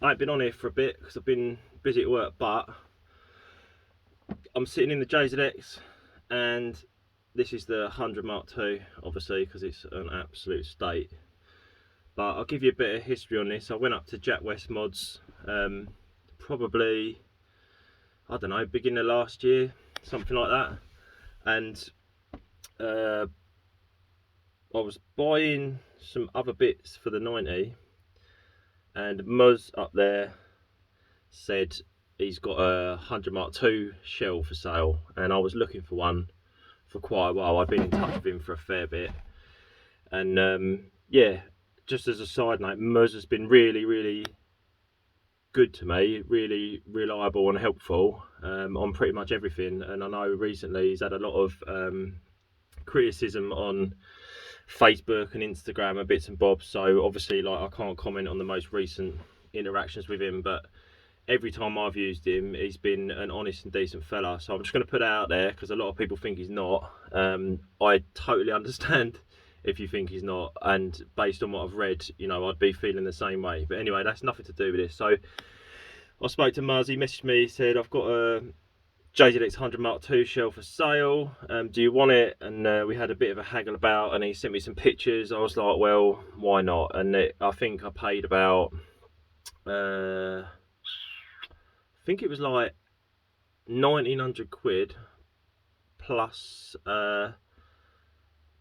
I ain't been on here for a bit because I've been busy at work, but I'm sitting in the JZX and this is the 100 Mark II, obviously, because it's an absolute state. But I'll give you a bit of history on this. I went up to Jack West Mods probably, I don't know, beginning of last year, something like that. And I was buying some other bits for the 90, and Muzz up there said he's got a 100 Mark II shell for sale, and I was looking for one for quite a while. I've been in touch with him for a fair bit, and yeah, just as a side note, Muzz has been really good to me, really reliable and helpful on pretty much everything. And I know recently he's had a lot of criticism on Facebook and Instagram and bits and bobs, so obviously like I can't comment on the most recent interactions with him, but every time I've used him, he's been an honest and decent fella. So I'm just going to put it out there because a lot of people think he's not. I totally understand if you think he's not, and based on what I've read, you know, I'd be feeling the same way. But anyway, that's nothing to do with this. So I spoke to Muzz, he messaged me, he said, I've got a JZX 100 Mark II shell for sale, do you want it? And we had a bit of a haggle about, and he sent me some pictures. I was like, well, why not? And I think I paid about I think it was like 1900 quid plus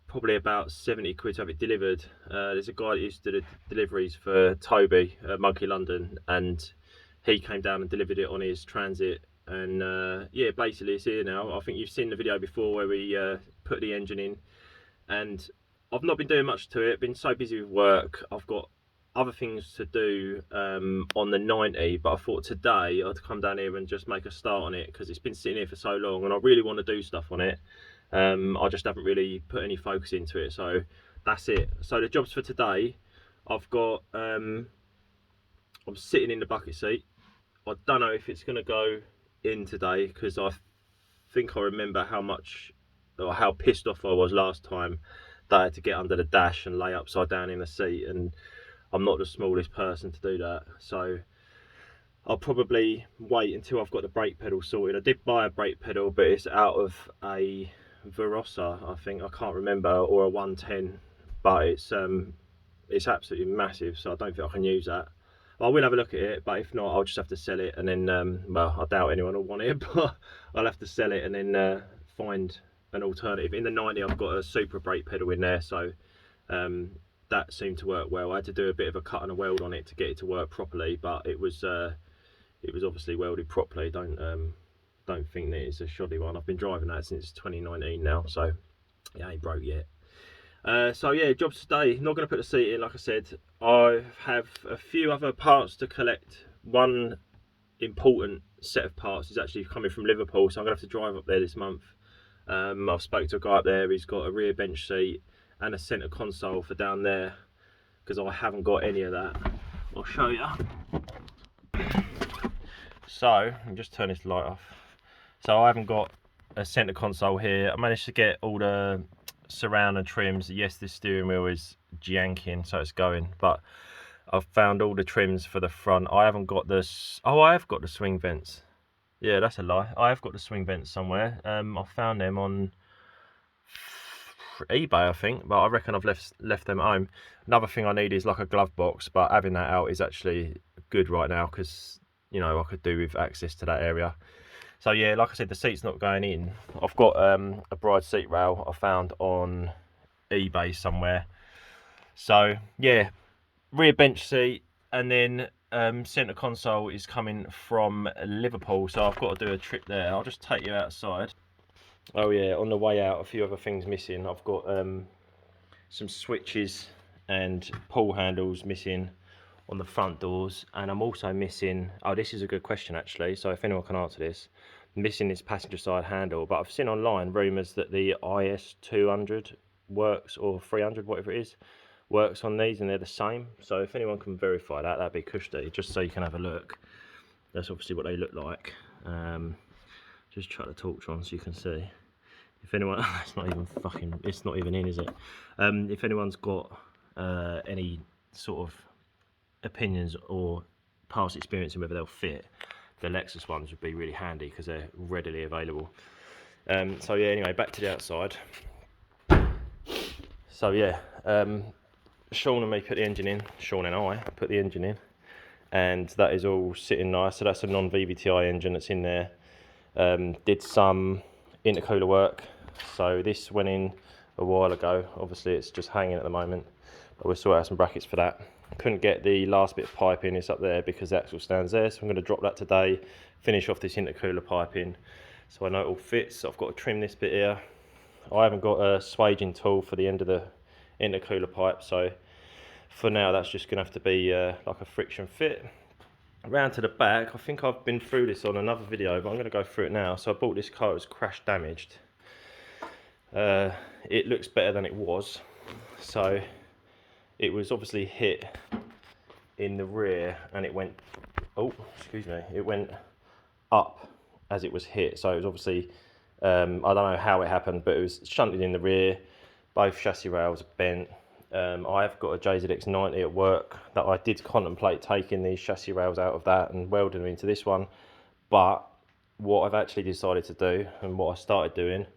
probably about 70 quid to have it delivered. There's a guy that used to do the deliveries for Toby at Monkey London, and he came down and delivered it on his transit. And yeah, basically it's here now. I think you've seen the video before where we put the engine in, and I've not been doing much to it. Been so busy with work. I've got other things to do on the 90, but I thought today I'd come down here and just make a start on it because it's been sitting here for so long and I really want to do stuff on it. I just haven't really put any focus into it, so that's it. So the jobs for today, I've got I'm sitting in the bucket seat. I don't know if it's going to go in today because I think I remember how much or how pissed off I was last time that I had to get under the dash and lay upside down in the seat, and I'm not the smallest person to do that, so I'll probably wait until I've got the brake pedal sorted. I did buy a brake pedal, but it's out of a Verosa, I think, I can't remember, or a 110, but it's absolutely massive, so I don't think I can use that. I will have a look at it, but if not, I'll just have to sell it, and then well, I doubt anyone will want it, but I'll have to sell it and then find an alternative. In the 90, I've got a super brake pedal in there, so that seemed to work well. I had to do a bit of a cut and a weld on it to get it to work properly, but it was obviously welded properly. Don't think that it's a shoddy one. I've been driving that since 2019 now, so it ain't broke yet. So yeah, jobs today. Not going to put the seat in, like I said. I have a few other parts to collect. One important set of parts is actually coming from Liverpool, so I'm going to have to drive up there this month. I've spoke to a guy up there. He's got a rear bench seat and a centre console for down there, because I haven't got any of that. I'll show you. So I'll just turn this light off. So I haven't got a centre console here. I managed to get all the surround and trims. Yes, this steering wheel is janking, so it's going, but I've found all the trims for the front. I haven't got this. Oh, I have got the swing vents. Yeah, that's a lie. I have got the swing vents somewhere. I found them on eBay, I think, but I reckon I've left them at home. Another thing I need is like a glove box, but having that out is actually good right now because, you know, I could do with access to that area. So yeah, like I said, the seat's not going in. I've got a bride seat rail I found on eBay somewhere. So yeah, rear bench seat, and then centre console is coming from Liverpool, so I've got to do a trip there. I'll just take you outside. Oh yeah, on the way out, a few other things missing. I've got some switches and pull handles missing on the front doors, and I'm also missing, oh, this is a good question actually, so if anyone can answer this, I'm missing this passenger side handle. But I've seen online rumours that the IS 200 works, or 300, whatever it is, works on these, and they're the same. So if anyone can verify that, that'd be cushy, just so you can have a look. That's obviously what they look like. Just try the torch on so you can see. If anyone, it's not even in, is it? If anyone's got any sort of opinions or past experience in whether they'll fit, the Lexus ones would be really handy because they're readily available. So yeah, anyway, back to the outside. So yeah, Sean and me put the engine in, Sean and I put the engine in, and that is all sitting nice. So that's a non-VVTi engine that's in there. Did some intercooler work, so this went in a while ago. Obviously it's just hanging at the moment, but we'll sort out some brackets for that. Couldn't get the last bit of piping, it's up there because the axle stands there, so I'm going to drop that today, finish off this intercooler piping so I know it all fits. I've got to trim this bit here. I haven't got a swaging tool for the end of the intercooler pipe, so for now that's just going to have to be like a friction fit. Around to the back, I think I've been through this on another video, but I'm going to go through it now. So I bought this car, it was crash damaged. It looks better than it was. So it was obviously hit in the rear and it went, oh, excuse me, it went up as it was hit. So it was obviously, I don't know how it happened, but it was shunted in the rear. Both chassis rails are bent. I've got a JZX 90 at work that I did contemplate taking these chassis rails out of that and welding them into this one. But what I've actually decided to do, and what I started doing,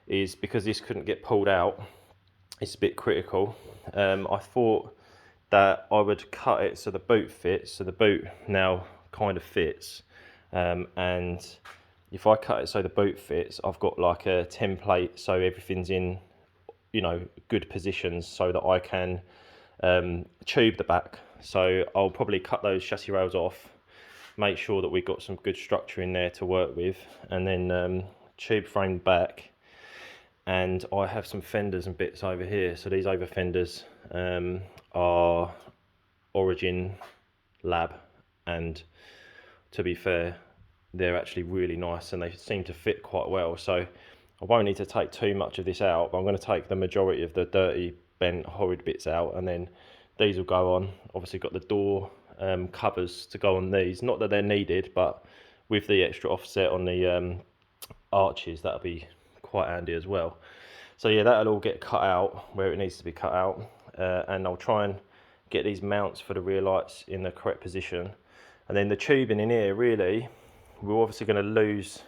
is because this couldn't get pulled out, it's a bit critical. I thought that I would cut it so the boot fits, so the boot now kind of fits. And if I cut it so the boot fits, I've got like a template so everything's in, you know, good positions so that I can tube the back. So I'll probably cut those chassis rails off, make sure that we've got some good structure in there to work with, and then tube frame back. And I have some fenders and bits over here. So these over fenders are Origin Lab, and to be fair, they're actually really nice and they seem to fit quite well. So I won't need to take too much of this out, but I'm going to take the majority of the dirty, bent, horrid bits out, and then these will go on. Obviously got the door covers to go on these. Not that they're needed, but with the extra offset on the arches, that'll be quite handy as well. So yeah, that'll all get cut out where it needs to be cut out, and I'll try and get these mounts for the rear lights in the correct position. And then the tubing in here, really, we're obviously going to lose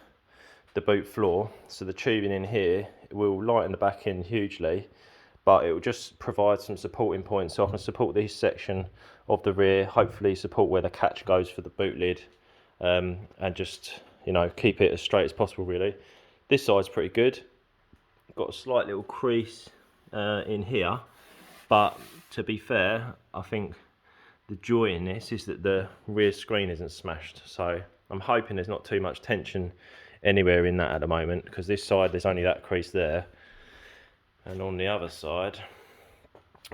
the boot floor, so the tubing in here will lighten the back end hugely, but it will just provide some supporting points so I can support this section of the rear, hopefully support where the catch goes for the boot lid, and just, you know, keep it as straight as possible really. This side's pretty good, got a slight little crease in here, but to be fair, I think the joy in this is that the rear screen isn't smashed, so I'm hoping there's not too much tension anywhere in that at the moment, because this side there's only that crease there, and on the other side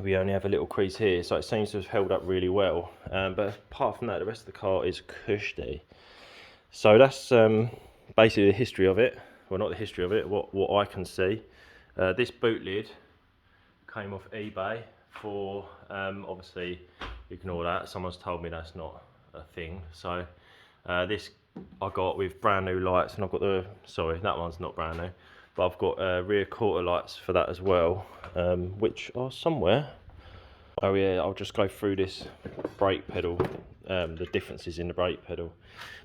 we only have a little crease here, so it seems to have held up really well. But apart from that, the rest of the car is cushy. So that's basically the history of it. Well, not the history of it, what I can see. This boot lid came off eBay for, obviously ignore that, someone's told me that's not a thing. So this I got with brand new lights, and I've got the, sorry, that one's not brand new, but I've got rear quarter lights for that as well, which are somewhere. Oh yeah, I'll just go through this brake pedal, the differences in the brake pedal.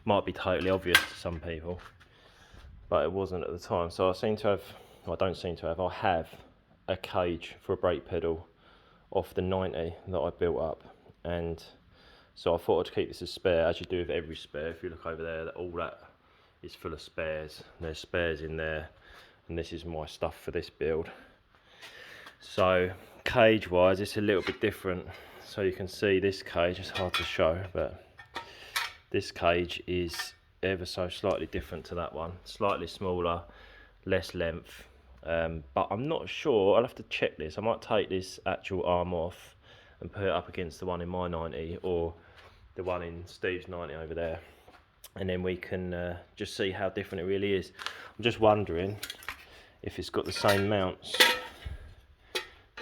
Might be totally obvious to some people, but it wasn't at the time. So I seem to have, well, I don't seem to have, I have a cage for a brake pedal off the 90 that I built up, and so I thought I'd keep this as spare, as you do with every spare. If you look over there, all that is full of spares. There's spares in there, and this is my stuff for this build. So cage wise, it's a little bit different. So you can see this cage, it's hard to show, but this cage is ever so slightly different to that one. Slightly smaller, less length, but I'm not sure, I'll have to check this. I might take this actual arm off and put it up against the one in my 90, or the one in Steve's 90 over there, and then we can just see how different it really is. I'm just wondering if it's got the same mounts.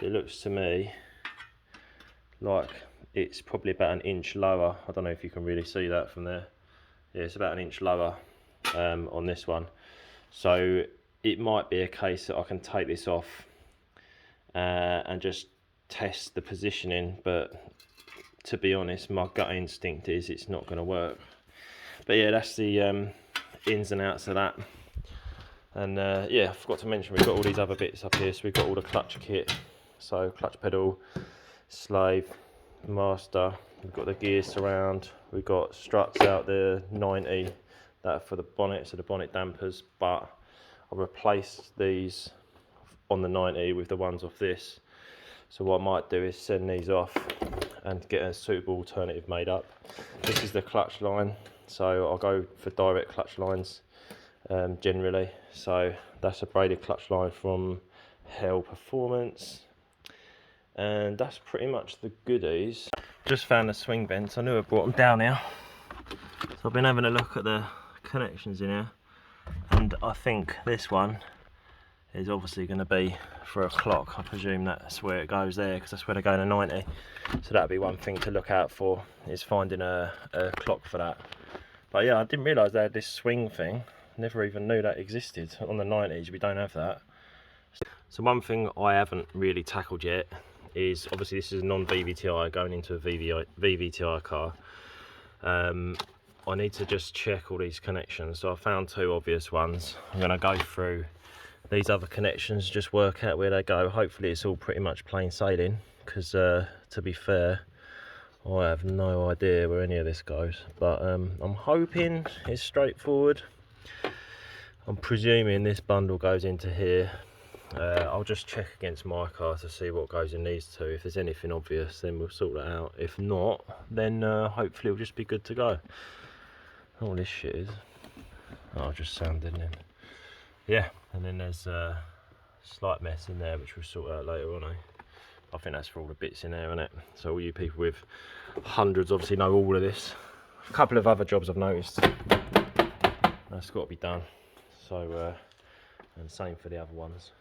It looks to me like it's probably about an inch lower. I don't know if you can really see that from there. Yeah, it's about an inch lower on this one. So it might be a case that I can take this off and just test the positioning, but to be honest, my gut instinct is it's not going to work. But yeah, that's the ins and outs of that. And yeah, I forgot to mention we've got all these other bits up here. So we've got all the clutch kit, so clutch pedal, slave, master. We've got the gear surround. We've got struts out there, 90, that for the bonnet, so the bonnet dampers. But I replaced these on the 90 with the ones off this. So what I might do is send these off and get a suitable alternative made up. This is the clutch line, so I'll go for direct clutch lines generally. So that's a braided clutch line from Hell Performance, and that's pretty much the goodies. Just found the swing vents. I knew I brought them down here, so I've been having a look at the connections in here, and I think this one is obviously going to be for a clock. I presume that's where it goes there, because that's where they're going to 90. So that'd be one thing to look out for, is finding a clock for that. But yeah, I didn't realise they had this swing thing. Never even knew that existed. On the 90s we don't have that. So one thing I haven't really tackled yet is, obviously this is a non-VVTi going into a VVTi car. I need to just check all these connections. So I found two obvious ones. I'm going to go through these other connections, just work out where they go. Hopefully it's all pretty much plain sailing, because to be fair, I have no idea where any of this goes. But I'm hoping it's straightforward. I'm presuming this bundle goes into here. I'll just check against my car to see what goes in these two. If there's anything obvious, then we'll sort that out. If not, then hopefully it'll just be good to go. All this shit is, oh, just sounded in. Yeah, and then there's a slight mess in there, which we'll sort out later on. I think that's for all the bits in there, isn't it? So all you people with hundreds obviously know all of this. A couple of other jobs I've noticed, that's got to be done. So and same for the other ones.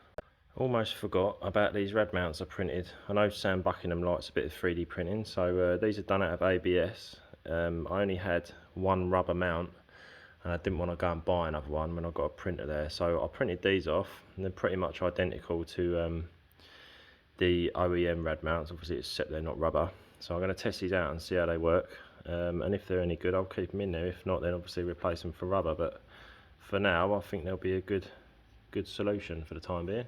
Almost forgot about these rad mounts I printed. I know Sam Buckingham likes a bit of 3D printing, so these are done out of ABS. I only had one rubber mount, and I didn't want to go and buy another one when I got a printer there. So I printed these off, and they're pretty much identical to the OEM rad mounts. Obviously it's set there, not rubber. So I'm going to test these out and see how they work. And if they're any good, I'll keep them in there. If not, then obviously replace them for rubber. But for now, I think they'll be a good solution for the time being.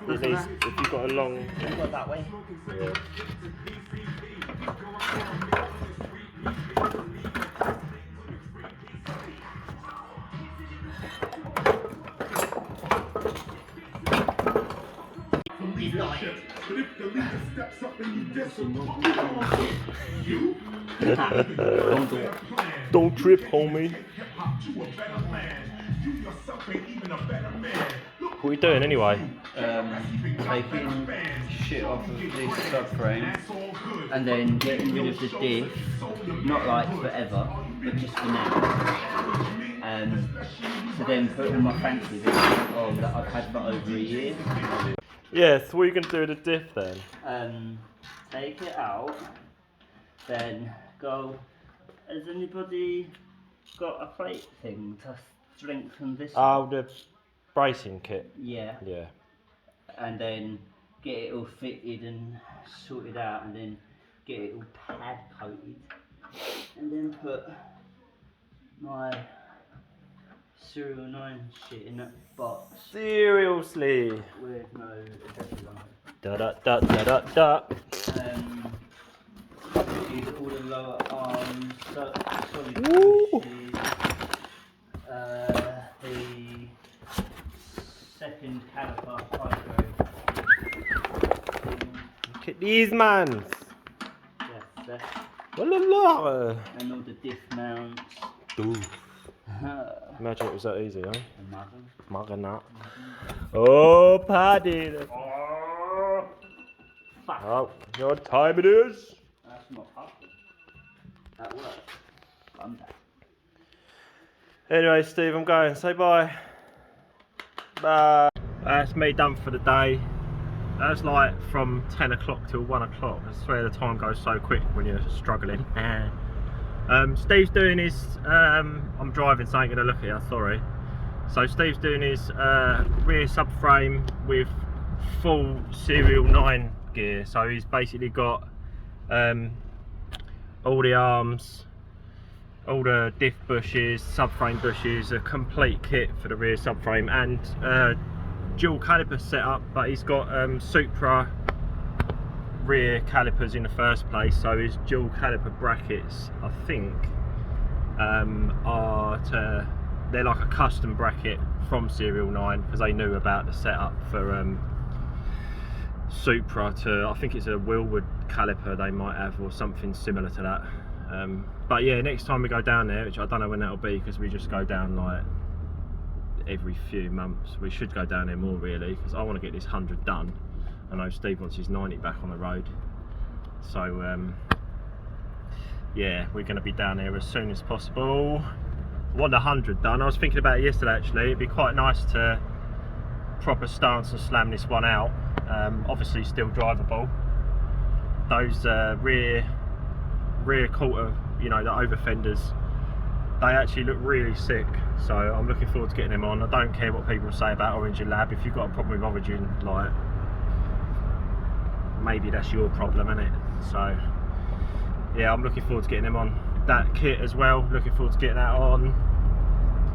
I think if you've got a long... Go that way. Yeah. He's not it. Don't do it. Don't trip, homie. What are you doing anyway? Taking shit off of this subframe and then getting rid of the diff, not like forever, but just for now. So then putting my fancy bits on that I've had for over a year. Yeah, so what are you going to do with the diff then? Take it out, then go, has anybody got a plate thing to strengthen this? Oh, the bracing kit? Yeah. Yeah. And then get it all fitted and sorted out, and then get it all pad coated, and then put my Serial 9 shit in that box. Seriously? With no addresses on it. Da da da da da da. Use all the lower arms, solid pushes, the second caliper hydro. Look at these mans. That's And all the diff mounts. Imagine it was that easy, eh? Mugger nut. Oh, Oh, Paddy. fuck. Oh, you know what time it is? That's not happening. That works. I'm back. Anyway, Steve, I'm going. Say bye. Bye. That's me done for the day. That's like from 10 o'clock till 1 o'clock. I swear the time goes so quick when you're struggling. Steve's doing his, I'm driving so I ain't going to look at you, sorry. So Steve's doing his rear subframe with full Serial 9 gear. So he's basically got all the arms, all the diff bushes, subframe bushes, a complete kit for the rear subframe, and dual caliper setup, but he's got Supra rear calipers in the first place, so his dual caliper brackets, I think, they're like a custom bracket from Serial 9, because they knew about the setup for Supra to, I think it's a Willwood caliper they might have, or something similar to that. But yeah, next time we go down there, which I don't know when that'll be, because we just go down like every few months. We should go down there more really, because I want to get this 100 done. I know Steve wants his 90 back on the road, so yeah, we're going to be down there as soon as possible. I want the 100 done. I was thinking about it yesterday actually. It'd be quite nice to proper stance and slam this one out. Obviously still drivable. Those rear quarter, you know, the over fenders, they actually look really sick, so I'm looking forward to getting them on. I don't care what people say about Origin Lab. If you've got a problem with Origin, like, maybe that's your problem, innit? So yeah, I'm looking forward to getting them on. That kit as well, looking forward to getting that on.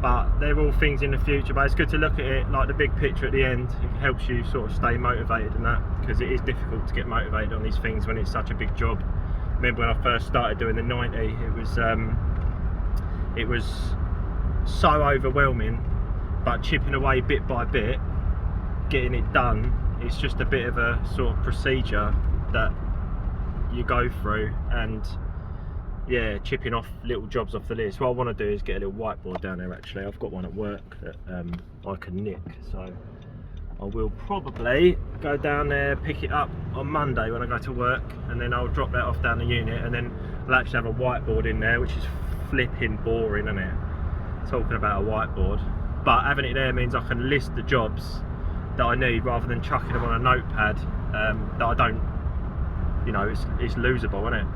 But they're all things in the future, but it's good to look at it like the big picture at the end. It helps you sort of stay motivated and that, because it is difficult to get motivated on these things when it's such a big job. Remember when I first started doing the 90, it was so overwhelming, but chipping away bit by bit, getting it done, it's just a bit of a sort of procedure that you go through, and yeah, chipping off little jobs off the list. What I want to do is get a little whiteboard down there actually. I've got one at work that I can nick, so I will probably go down there, pick it up on Monday when I go to work, and then I'll drop that off down the unit, and then I'll actually have a whiteboard in there, which is flipping boring, isn't it? Talking about a whiteboard, but having it there means I can list the jobs that I need rather than chucking them on a notepad that I don't, you know, it's losable, isn't it?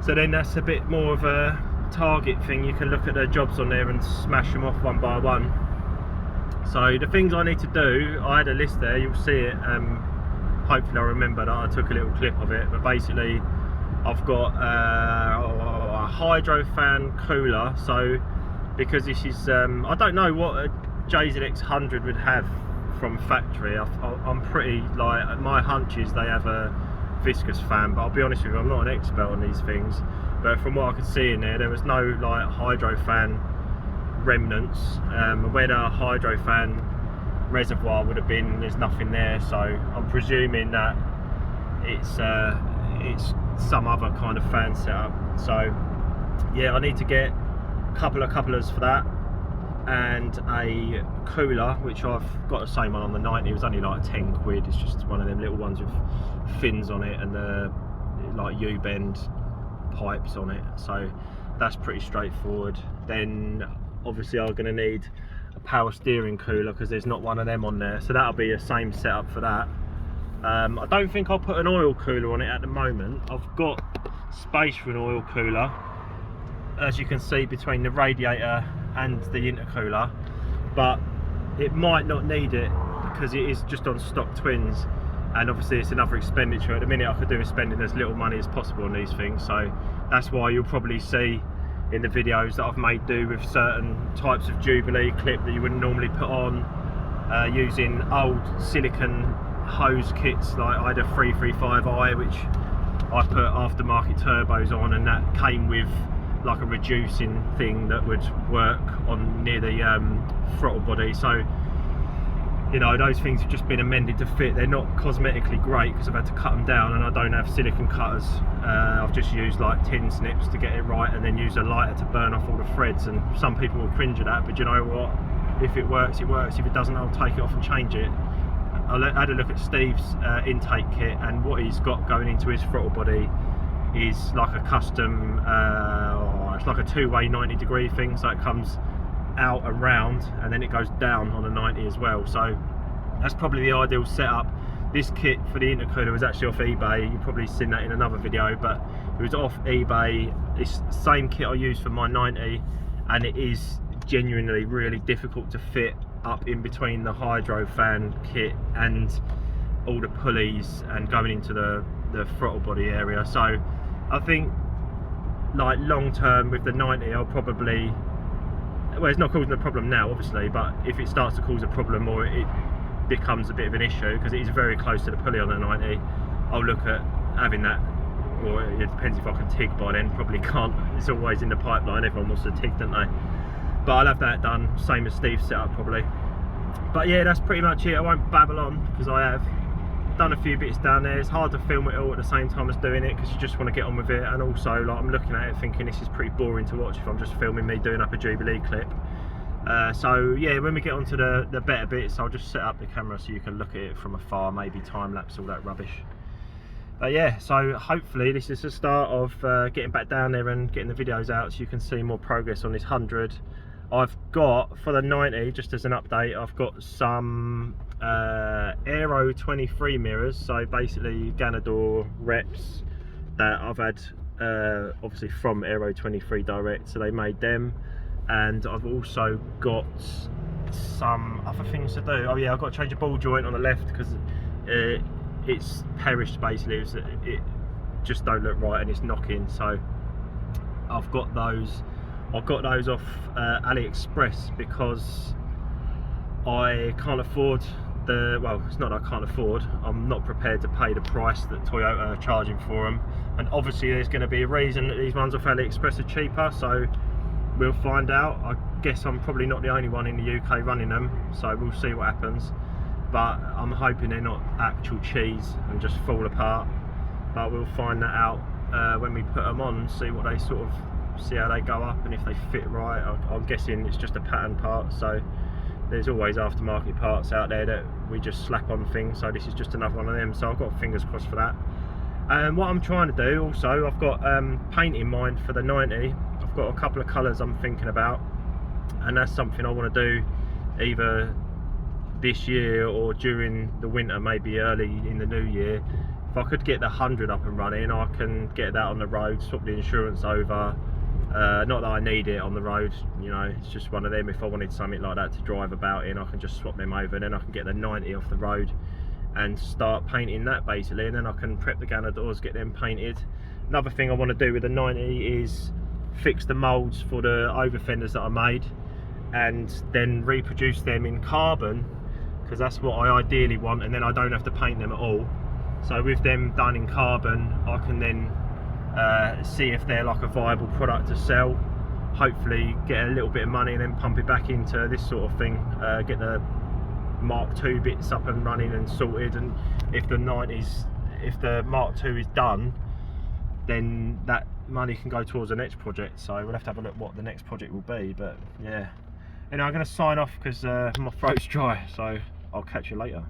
So then that's a bit more of a target thing. You can look at the jobs on there and smash them off one by one. So the things I need to do, I had a list there, you'll see it. Hopefully I remember that I took a little clip of it, but basically I've got a hydro fan cooler. So because this is, I don't know what a JZX 100 would have from factory. I'm pretty, like, my hunch is they have a viscous fan, but I'll be honest with you, I'm not an expert on these things, but from what I could see in there was no like hydro fan remnants. Where the hydro fan reservoir would have been, there's nothing there, so I'm presuming that it's some other kind of fan setup. So yeah, I need to get a couple of couplers for that and a cooler, which I've got the same one on the 90. It was only like 10 quid. It's just one of them little ones with fins on it and the like U-bend pipes on it, so that's pretty straightforward. Then obviously I'm going to need a power steering cooler because there's not one of them on there, so that'll be the same setup for that. I don't think I'll put an oil cooler on it at the moment. I've got space for an oil cooler, as you can see, between the radiator and the intercooler, but it might not need it because it is just on stock twins, and obviously it's another expenditure. At the minute I could do with spending as little money as possible on these things, so that's why you'll probably see in the videos that I've made do with certain types of Jubilee clip that you wouldn't normally put on, using old silicon hose kits. Like I had a 335i which I put aftermarket turbos on, and that came with like a reducing thing that would work on near the throttle body. So you know, those things have just been amended to fit. They're not cosmetically great because I've had to cut them down, and I don't have silicon cutters. I've just used like tin snips to get it right, and then use a lighter to burn off all the threads. And some people will cringe at that, but you know what, if it works, it works. If it doesn't, I'll take it off and change it. I had a look at Steve's intake kit, and what he's got going into his throttle body is like a custom, it's like a two-way 90-degree thing, so it comes out and round and then it goes down on a 90 as well. So that's probably the ideal setup. This kit for the intercooler was actually off eBay. You've probably seen that in another video, but it was off eBay. It's the same kit I use for my 90, and it is genuinely really difficult to fit up in between the hydro fan kit and all the pulleys and going into the throttle body area. So I think like long term with the 90, I'll probably, well, it's not causing a problem now obviously, but if it starts to cause a problem or it becomes a bit of an issue, because it is very close to the pulley on the 90, I'll look at having that. Or it depends if I can TIG by then. Probably can't, it's always in the pipeline, everyone wants to TIG, don't they? But I'll have that done, same as Steve's setup probably. But yeah, that's pretty much it. I won't babble on because I have done a few bits down there. It's hard to film it all at the same time as doing it because you just want to get on with it, and also like I'm looking at it thinking this is pretty boring to watch if I'm just filming me doing up a Jubilee clip. So yeah, when we get onto the better bits, I'll just set up the camera so you can look at it from afar, maybe time lapse all that rubbish. But yeah, so hopefully this is the start of getting back down there and getting the videos out so you can see more progress on this 100. I've got, for the 90, just as an update, I've got some Aero 23 mirrors, so basically Ganador reps that I've had obviously from Aero 23 direct, so they made them. And I've also got some other things to do. Oh yeah, I've got to change a ball joint on the left because it's perished basically. It just don't look right and it's knocking, so I've got those. I got those off AliExpress because I can't afford the, well, it's not that I can't afford, I'm not prepared to pay the price that Toyota are charging for them, and obviously there's going to be a reason that these ones off AliExpress are cheaper, so we'll find out. I guess I'm probably not the only one in the UK running them, so we'll see what happens, but I'm hoping they're not actual cheese and just fall apart, but we'll find that out when we put them on, see what they sort of, see how they go up and if they fit right. I'm guessing it's just a pattern part, so there's always aftermarket parts out there that we just slap on things, so this is just another one of them, so I've got fingers crossed for that. And what I'm trying to do also, I've got paint in mind for the 90. I've got a couple of colours I'm thinking about, and that's something I want to do either this year or during the winter, maybe early in the new year. If I could get the 100 up and running, I can get that on the road, swap the insurance over. Not that I need it on the road, you know, it's just one of them. If I wanted something like that to drive about in, I can just swap them over, and then I can get the 90 off the road and start painting that basically, and then I can prep the Ganadors, get them painted. Another thing I want to do with the 90 is fix the moulds for the over fenders that I made and then reproduce them in carbon, because that's what I ideally want, and then I don't have to paint them at all. So with them done in carbon, I can then see if they're like a viable product to sell, hopefully get a little bit of money and then pump it back into this sort of thing, get the Mark II bits up and running and sorted, and if the Mark II is done, then that money can go towards the next project. So we'll have to have a look what the next project will be. But yeah, anyway, I'm going to sign off because my throat's dry, so I'll catch you later.